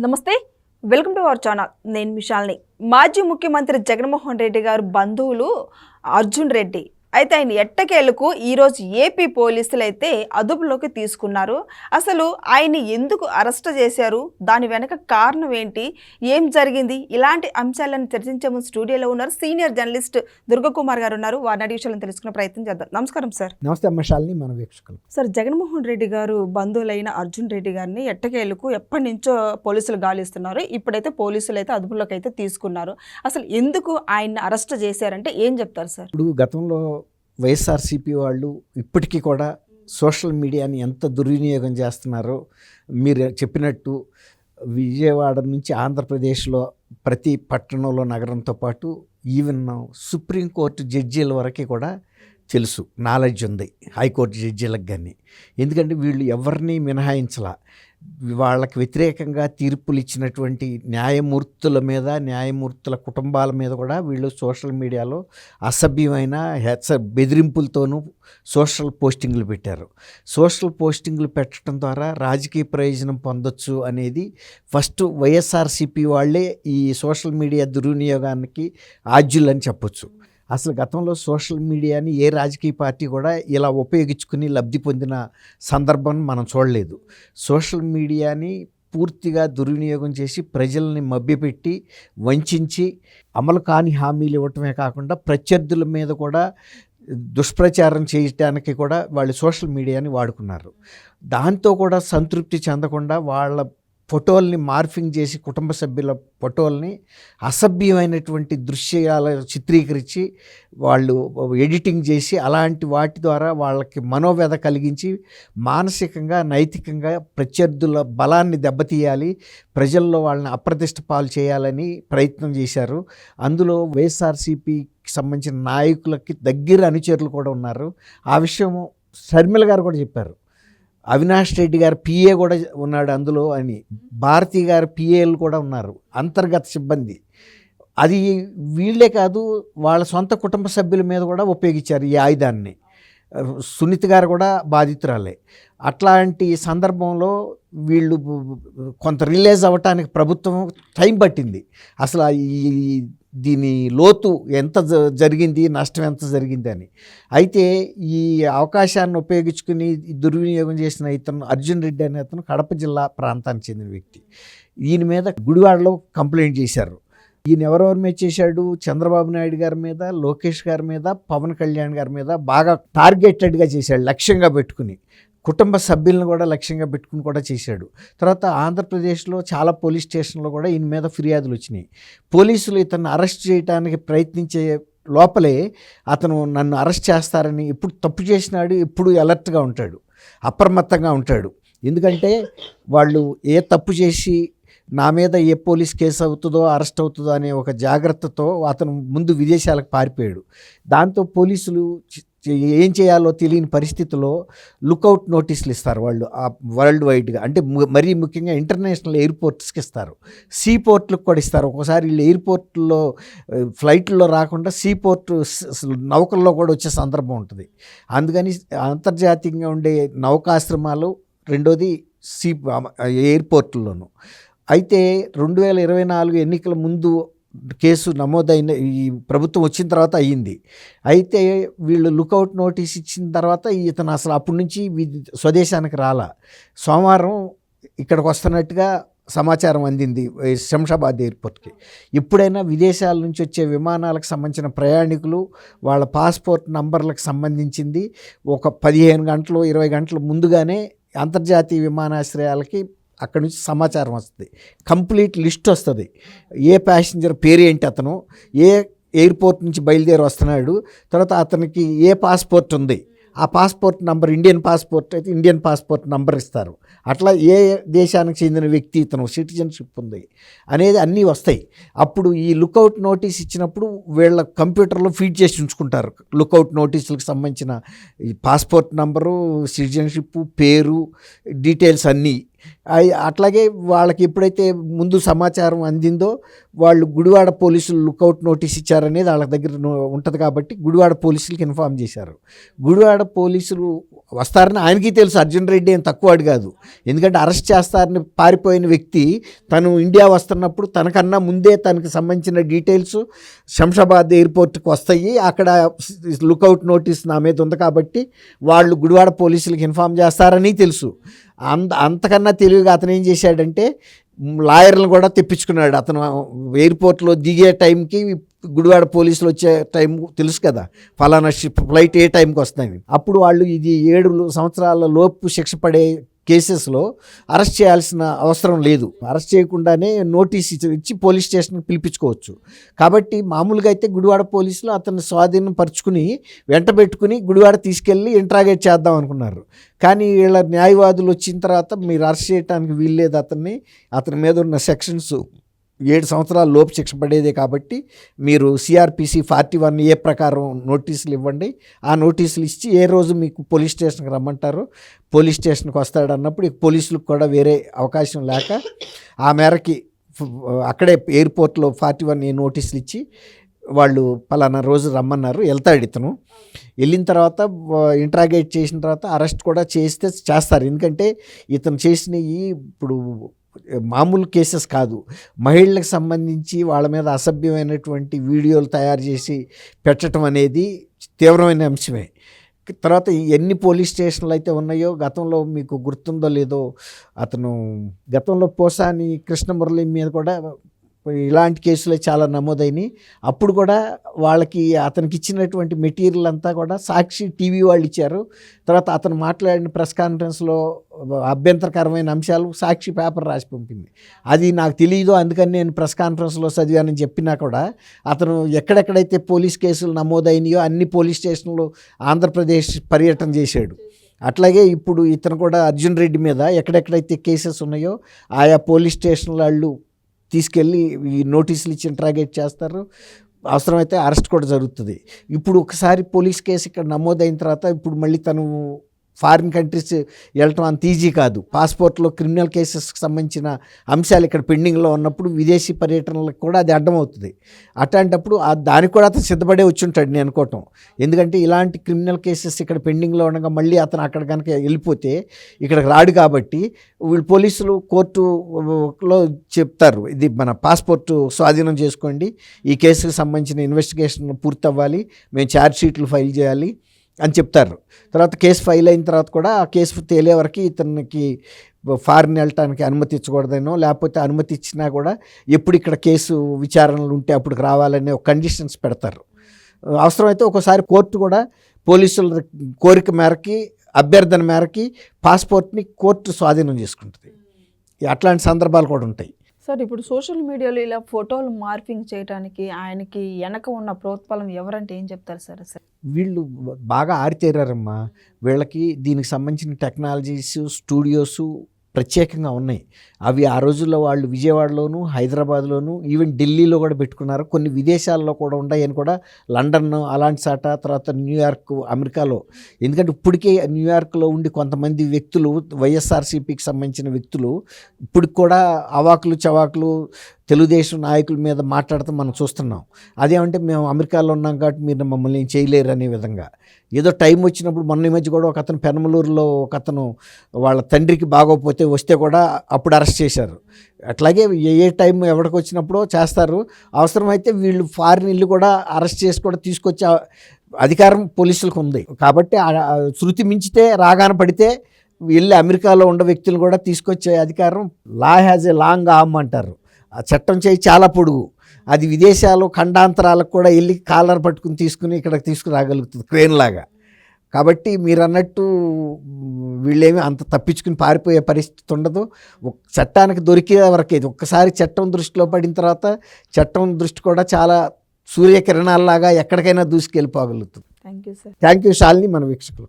నమస్తే, welcome to our channel. నేను విశాల్ని. మాజీ ముఖ్యమంత్రి జగన్మోహన్ రెడ్డి గారు బంధువులు అర్జున్ రెడ్డి అయితే ఆయన ఎట్టకేలకు ఈరోజు ఏపీ పోలీసులు అయితే అదుపులోకి తీసుకున్నారు. అసలు ఆయన ఎందుకు అరెస్ట్ చేశారు, దాని వెనక కారణం ఏంటి, ఏం జరిగింది, ఇలాంటి అంశాలను చర్చించే ముందు స్టూడియోలో ఉన్నారు సీనియర్ జర్నలిస్ట్ దుర్గకుమార్ గారు ఉన్నారు. వారిని అడిగి విషయాలను తెలుసుకునే ప్రయత్నం చేద్దాం. నమస్కారం సార్. నమస్తే అమ్మశాలిని, మన వీక్షకులు. సార్, జగన్మోహన్ రెడ్డి గారు బంధువులైన అర్జున్ రెడ్డి గారిని ఎట్టకేలకు ఎప్పటి నుంచో పోలీసులు గాలిస్తున్నారు. ఇప్పుడైతే పోలీసులు అయితే అదుపులోకి అయితే తీసుకున్నారు. అసలు ఎందుకు ఆయన్ని అరెస్ట్ చేశారంటే ఏం చెప్తారు సార్? ఇప్పుడు గతంలో వైఎస్ఆర్సీపీ వాళ్ళు ఇప్పటికీ కూడా సోషల్ మీడియాని ఎంత దుర్వినియోగం చేస్తున్నారో మీరు చెప్పినట్టు విజయవాడ నుంచి ఆంధ్రప్రదేశ్లో ప్రతి పట్టణంలో నగరంతో పాటు ఈవెన్ సుప్రీంకోర్టు జడ్జీల వరకు కూడా తెలుసు, నాలెడ్జ్ ఉంది హైకోర్టు జడ్జీలకు. కానీ ఎందుకంటే వీళ్ళు ఎవరిని మినహాయించలా. వాళ్ళకి వ్యతిరేకంగా తీర్పులు ఇచ్చినటువంటి న్యాయమూర్తుల మీద, న్యాయమూర్తుల కుటుంబాల మీద కూడా వీళ్ళు సోషల్ మీడియాలో అసభ్యమైన బెదిరింపులతోనూ సోషల్ పోస్టింగ్లు పెట్టారు. సోషల్ పోస్టింగ్లు పెట్టడం ద్వారా రాజకీయ ప్రయోజనం పొందొచ్చు అనేది ఫస్ట్ వైఎస్ఆర్సీపీ వాళ్ళే ఈ సోషల్ మీడియా దుర్వినియోగానికి ఆద్యులని చెప్పొచ్చు. అసలు గతంలో సోషల్ మీడియాని ఏ రాజకీయ పార్టీ కూడా ఇలా ఉపయోగించుకుని లబ్ధి పొందిన సందర్భం మనం చూడలేదు. సోషల్ మీడియాని పూర్తిగా దుర్వినియోగం చేసి ప్రజల్ని మభ్యపెట్టి వంచి అమలు కాని హామీలు ఇవ్వటమే కాకుండా ప్రత్యర్థుల మీద కూడా దుష్ప్రచారం చేయడానికి కూడా వాళ్ళు సోషల్ మీడియాని వాడుకున్నారు. దాంతో కూడా సంతృప్తి చెందకుండా వాళ్ళ ఫోటోల్ని మార్ఫింగ్ చేసి కుటుంబ సభ్యుల ఫోటోల్ని అసభ్యమైనటువంటి దృశ్యాలు చిత్రీకరించి వాళ్ళు ఎడిటింగ్ చేసి అలాంటి వాటి ద్వారా వాళ్ళకి మనోవ్యధ కలిగించి మానసికంగా, నైతికంగా ప్రత్యర్థుల బలాన్ని దెబ్బతీయాలి, ప్రజల్లో వాళ్ళని అప్రతిష్ట పాలు చేయాలని ప్రయత్నం చేశారు. అందులో వైఎస్ఆర్సీపీకి సంబంధించిన నాయకులకి దగ్గర అనుచరులు కూడా ఉన్నారు. ఆ విషయం షర్మిల గారు కూడా చెప్పారు. అవినాష్ రెడ్డి గారు పిఏ కూడా ఉన్నాడు అందులో అని, భారతి గారు పిఏలు కూడా ఉన్నారు, అంతర్గత సిబ్బంది. అది వీళ్ళే కాదు, వాళ్ళ సొంత కుటుంబ సభ్యుల మీద కూడా ఉపయోగించారు ఈ ఆయుధాన్ని. సునీత గారు కూడా బాధితురాలే. అట్లాంటి సందర్భంలో వీళ్ళు కొంత రిలీజ్ అవ్వటానికి ప్రభుత్వం టైం పట్టింది. అసలు దీని లోతు ఎంత జరిగింది, నష్టం ఎంత జరిగింది అని. అయితే ఈ అవకాశాన్ని ఉపయోగించుకుని దుర్వినియోగం చేసిన ఇతను అర్జున్ రెడ్డి అనే అతను కడప జిల్లా ప్రాంతానికి చెందిన వ్యక్తి. ఈయన మీద గుడివాడలో కంప్లైంట్ చేశారు. ఈయన ఎవరెవరి మీద చేశాడు? చంద్రబాబు నాయుడు గారి మీద, లోకేష్ గారి మీద, పవన్ కళ్యాణ్ గారి మీద బాగా టార్గెటెడ్గా చేశాడు, లక్ష్యంగా పెట్టుకుని. కుటుంబ సభ్యులను కూడా లక్ష్యంగా పెట్టుకుని కూడా చేశాడు. తర్వాత ఆంధ్రప్రదేశ్లో చాలా పోలీస్ స్టేషన్లో కూడా ఈయన మీద ఫిర్యాదులు వచ్చినాయి. పోలీసులు ఇతన్ని అరెస్ట్ చేయడానికి ప్రయత్నించే లోపలే అతను నన్ను అరెస్ట్ చేస్తారని, ఇప్పుడు తప్పు చేసినాడు, ఇప్పుడు అలర్ట్గా ఉంటాడు, అప్రమత్తంగా ఉంటాడు. ఎందుకంటే వాళ్ళు ఏ తప్పు చేసి నా మీద ఏ పోలీస్ కేసు అవుతుందో, అరెస్ట్ అవుతుందో అనే ఒక జాగ్రత్తతో అతను ముందు విదేశాలకు పారిపోయాడు. దాంతో పోలీసులు ఏం చేయాలో తెలియని పరిస్థితిలో లుకౌట్ నోటీసులు ఇస్తారు వాళ్ళు వరల్డ్ వైడ్గా. అంటే మరీ ముఖ్యంగా ఇంటర్నేషనల్ ఎయిర్పోర్ట్స్కి ఇస్తారు, సీ పోర్ట్లకు కూడా ఇస్తారు. ఒక్కోసారి వీళ్ళు ఎయిర్పోర్ట్లో ఫ్లైట్లో రాకుండా సీ పోర్ట్ నౌకల్లో కూడా వచ్చే సందర్భం ఉంటుంది. అందుకని అంతర్జాతీయంగా ఉండే నౌకాశ్రమాలు, రెండోది ఎయిర్పోర్ట్లలోనూ. అయితే 2024 ఎన్నికల ముందు కేసు నమోదైన ఈ ప్రభుత్వం వచ్చిన తర్వాత అయ్యింది. అయితే వీళ్ళు లుకౌట్ నోటీస్ ఇచ్చిన తర్వాత ఇతను అసలు అప్పటి నుంచి స్వదేశానికి రాలా. సోమవారం ఇక్కడికి వస్తున్నట్టుగా సమాచారం అందింది శంషాబాద్ ఎయిర్పోర్ట్కి. ఎప్పుడైనా విదేశాల నుంచి వచ్చే విమానాలకు సంబంధించిన ప్రయాణికులు వాళ్ళ పాస్పోర్ట్ నంబర్లకు సంబంధించింది ఒక 15 గంటలు 20 గంటల ముందుగానే అంతర్జాతీయ విమానాశ్రయాలకి అక్కడి నుంచి సమాచారం వస్తుంది, కంప్లీట్ లిస్ట్ వస్తుంది. ఏ ప్యాసింజర్ పేరు ఏంటి, అతను ఏ ఎయిర్పోర్ట్ నుంచి బయలుదేరి వస్తున్నాడు, తర్వాత అతనికి ఏ పాస్పోర్ట్ ఉంది, ఆ పాస్పోర్ట్ నంబర్ ఇండియన్ పాస్పోర్ట్ అయితే ఇండియన్ పాస్పోర్ట్ నంబర్ ఇస్తారు. అట్లా ఏ దేశానికి చెందిన వ్యక్తి ఇతను, సిటిజన్షిప్ ఉంది అనేది అన్నీ వస్తాయి. అప్పుడు ఈ లుకౌట్ నోటీస్ ఇచ్చినప్పుడు వీళ్ళ కంప్యూటర్లో ఫీడ్ చేసి ఉంచుకుంటారు లుకౌట్ నోటీసులకు సంబంధించిన ఈ పాస్పోర్ట్ నంబరు, సిటిజన్షిప్, పేరు, డీటెయిల్స్ అన్నీ. అట్లాగే వాళ్ళకి ఎప్పుడైతే ముందు సమాచారం అందిందో వాళ్ళు గుడివాడ పోలీసులు లుకౌట్ నోటీస్ ఇచ్చారనేది వాళ్ళ దగ్గర ఉంటుంది కాబట్టి గుడివాడ పోలీసులకి ఇన్ఫామ్ చేశారు. గుడివాడ పోలీసులు వస్తారని ఆయనకి తెలుసు, అర్జున్ రెడ్డి ఏం తక్కువవాడు కాదు. ఎందుకంటే అరెస్ట్ చేస్తారని పారిపోయిన వ్యక్తి తను ఇండియా వస్తున్నప్పుడు తనకన్నా ముందే తనకు సంబంధించిన డీటెయిల్స్ శంషాబాద్ ఎయిర్పోర్ట్కి వస్తాయి. అక్కడ లుకౌట్ నోటీస్ నా మీద ఉంది కాబట్టి వాళ్ళు గుడివాడ పోలీసులకి ఇన్ఫామ్ చేస్తారని తెలుసు. అంతకన్నా తెలివిగా అతను ఏం చేశాడంటే లాయర్లను కూడా తెప్పించుకున్నాడు. అతను ఎయిర్పోర్ట్లో దిగే టైంకి గుడివాడ పోలీసులు వచ్చే టైం తెలుసు కదా, ఫలానా ఫ్లైట్ ఏ టైంకి వస్తాయని. అప్పుడు వాళ్ళు ఇది 7 సంవత్సరాల లోపు శిక్ష పడే కేసెస్లో అరెస్ట్ చేయాల్సిన అవసరం లేదు. అరెస్ట్ చేయకుండానే నోటీస్ ఇచ్చి పోలీస్ స్టేషన్కి పిలిపించుకోవచ్చు. కాబట్టి మామూలుగా అయితే గుడివాడ పోలీసులు అతన్ని స్వాధీనం పరుచుకుని వెంటబెట్టుకుని గుడివాడ తీసుకెళ్ళి ఇంట్రాగేట్ చేద్దాం అనుకున్నారు. కానీ వీళ్ళ న్యాయవాదులు వచ్చిన తర్వాత మీరు అరెస్ట్ చేయడానికి వీల్లేదు, అతని మీద ఉన్న సెక్షన్స్ 7 సంవత్సరాల లోపు శిక్ష పడేదే కాబట్టి మీరు CRPC 41A ప్రకారం నోటీసులు ఇవ్వండి. ఆ నోటీసులు ఇచ్చి ఏ రోజు మీకు పోలీస్ స్టేషన్కి రమ్మంటారో పోలీస్ స్టేషన్కి వస్తాడు అన్నప్పుడు పోలీసులకు కూడా వేరే అవకాశం లేక ఆ మేరకి అక్కడే ఎయిర్పోర్ట్లో 41A నోటీసులు ఇచ్చి వాళ్ళు పలానా రోజు రమ్మన్నారు. వెళ్తాడు ఇతను. వెళ్ళిన తర్వాత ఇంట్రాగేట్ చేసిన తర్వాత అరెస్ట్ కూడా చేస్తారు. ఎందుకంటే ఇతను చేసినవి ఇప్పుడు మామూలు కేసెస్ కాదు, మహిళలకు సంబంధించి వాళ్ళ మీద అసభ్యమైనటువంటి వీడియోలు తయారు చేసి పెట్టడం అనేది తీవ్రమైన అంశమే. తర్వాత ఎన్ని పోలీస్ స్టేషన్లు అయితే ఉన్నాయో గతంలో మీకు గుర్తుందో లేదో, అతను గతంలో పోసాని కృష్ణమురళి మీద కూడా ఇలాంటి కేసులే చాలా నమోదైనవి. అప్పుడు కూడా వాళ్ళకి అతనికి ఇచ్చినటువంటి మెటీరియల్ అంతా కూడా సాక్షి టీవీ వాళ్ళు ఇచ్చారు. తర్వాత అతను మాట్లాడిన ప్రెస్ కాన్ఫరెన్స్లో అభ్యంతరకరమైన అంశాలు సాక్షి పేపర్ రాసి పంపింది. అది నాకు తెలియదు, అందుకని నేను ప్రెస్ కాన్ఫరెన్స్లో చదివానని చెప్పినా కూడా అతను ఎక్కడెక్కడైతే పోలీస్ కేసులు నమోదైనయో అన్ని పోలీస్ స్టేషన్లు ఆంధ్రప్రదేశ్ పర్యటన చేశాడు. అట్లాగే ఇప్పుడు ఇతను కూడా అర్జున్ రెడ్డి మీద ఎక్కడెక్కడైతే కేసెస్ ఉన్నాయో ఆయా పోలీస్ స్టేషన్ల వాళ్ళు తీసుకెళ్ళి ఈ నోటీసులు ఇచ్చి ఇంట్రాగేట్ చేస్తారు. అవసరమైతే అరెస్ట్ కూడా జరుగుతుంది. ఇప్పుడు ఒకసారి పోలీస్ కేసు ఇక్కడ నమోదైన తర్వాత ఇప్పుడు మళ్ళీ తను ఫారిన్ కంట్రీస్ వెళ్ళటం అంత ఈజీ కాదు. పాస్పోర్ట్లో క్రిమినల్ కేసెస్కి సంబంధించిన అంశాలు ఇక్కడ పెండింగ్లో ఉన్నప్పుడు విదేశీ పర్యటనలకు కూడా అది అడ్డమవుతుంది. అట్లాంటప్పుడు దానికి కూడా అతను సిద్ధపడే వచ్చి ఉంటాడు నేను అనుకోవటం. ఎందుకంటే ఇలాంటి క్రిమినల్ కేసెస్ ఇక్కడ పెండింగ్లో ఉండగా మళ్ళీ అతను అక్కడ కనుక వెళ్ళిపోతే ఇక్కడికి రాడు. కాబట్టి వీళ్ళు పోలీసులు కోర్టులో చెప్తారు, ఇది మన పాస్పోర్టు స్వాధీనం చేసుకోండి, ఈ కేసుకు సంబంధించిన ఇన్వెస్టిగేషన్ పూర్తి అవ్వాలి, మేము ఛార్జ్ షీట్లు ఫైల్ చేయాలి అని చెప్తారు. తర్వాత కేసు ఫైల్ అయిన తర్వాత కూడా ఆ కేసు తేలే వరకు ఇతనికి ఫారిన్ వెళ్ళటానికి అనుమతి ఇచ్చకూడదనో, లేకపోతే అనుమతి ఇచ్చినా కూడా ఎప్పుడు ఇక్కడ కేసు విచారణలు ఉంటే అప్పుడు రావాలనే ఒక కండిషన్స్ పెడతారు. అవసరమైతే ఒక్కోసారి కోర్టు కూడా పోలీసుల కోరిక మేరకి అభ్యర్థన మేరకి పాస్పోర్ట్ని కోర్టు స్వాధీనం చేసుకుంటుంది. అట్లాంటి సందర్భాలు కూడా ఉంటాయి. సార్, ఇప్పుడు సోషల్ మీడియాలో ఇలా ఫోటోలు మార్ఫింగ్ చేయడానికి ఆయనకి వెనక ఉన్న ప్రోత్బలం ఎవరంటే ఏం చెప్తారు సార్? అసలు వీళ్ళు బాగా ఆరితేరారమ్మా. వీళ్ళకి దీనికి సంబంధించిన టెక్నాలజీస్, స్టూడియోసు ప్రత్యేకంగా ఉన్నాయి. అవి ఆ రోజుల్లో వాళ్ళు విజయవాడలోను, హైదరాబాద్లోను, ఈవెన్ ఢిల్లీలో కూడా పెట్టుకున్నారు. కొన్ని విదేశాల్లో కూడా ఉన్నాయని కూడా, లండన్ అలాంటి సాట, తర్వాత న్యూయార్క్, అమెరికాలో. ఎందుకంటే ఇప్పటికే న్యూయార్క్లో ఉండి కొంతమంది వ్యక్తులు వైఎస్ఆర్సీపీకి సంబంధించిన వ్యక్తులు ఇప్పటికి కూడా అవాకులు చవాకులు తెలుగుదేశం నాయకుల మీద మాట్లాడుతూ మనం చూస్తున్నాం. అదేమంటే మేము అమెరికాలో ఉన్నాం కాబట్టి మీరు మమ్మల్ని ఏం చేయలేరు అనే విధంగా. ఏదో టైం వచ్చినప్పుడు మొన్న ఈ మధ్య కూడా ఒక అతను పెనమలూరులో ఒక అతను వాళ్ళ తండ్రికి బాగోకపోతే వస్తే కూడా అప్పుడు అరెస్ట్ చేశారు. అట్లాగే ఏ టైం ఎవరికి వచ్చినప్పుడో చేస్తారు. అవసరమైతే వీళ్ళు ఫారిన్ ఇల్లు కూడా అరెస్ట్ చేసి కూడా తీసుకొచ్చే అధికారం పోలీసులకు ఉంది. కాబట్టి శృతి మించితే రాగాన పడితే వెళ్ళి అమెరికాలో ఉన్న వ్యక్తులు కూడా తీసుకొచ్చే అధికారం లా హ్యాజ్ ఏ లాంగ్ ఆర్మ్ అంటారు. ఆ చట్టం చేయి చాలా పొడుగు. అది విదేశాలు ఖండాంతరాలకు కూడా వెళ్ళి కాలర్ పట్టుకుని తీసుకుని ఇక్కడికి తీసుకురాగలుగుతుంది క్రేన్ లాగా. కాబట్టి మీరు అన్నట్టు వీళ్ళేమి అంత తప్పించుకుని పారిపోయే పరిస్థితి ఉండదు. చట్టానికి దొరికే వరకే. ఒక్కసారి చట్టం దృష్టిలో పడిన తర్వాత చట్టం దృష్టి కూడా చాలా సూర్యకిరణాల్లాగా ఎక్కడికైనా దూసుకెళ్ళిపోగలుగుతుంది. Thank you sir. Thank you Shalini, మన వీక్షకులు.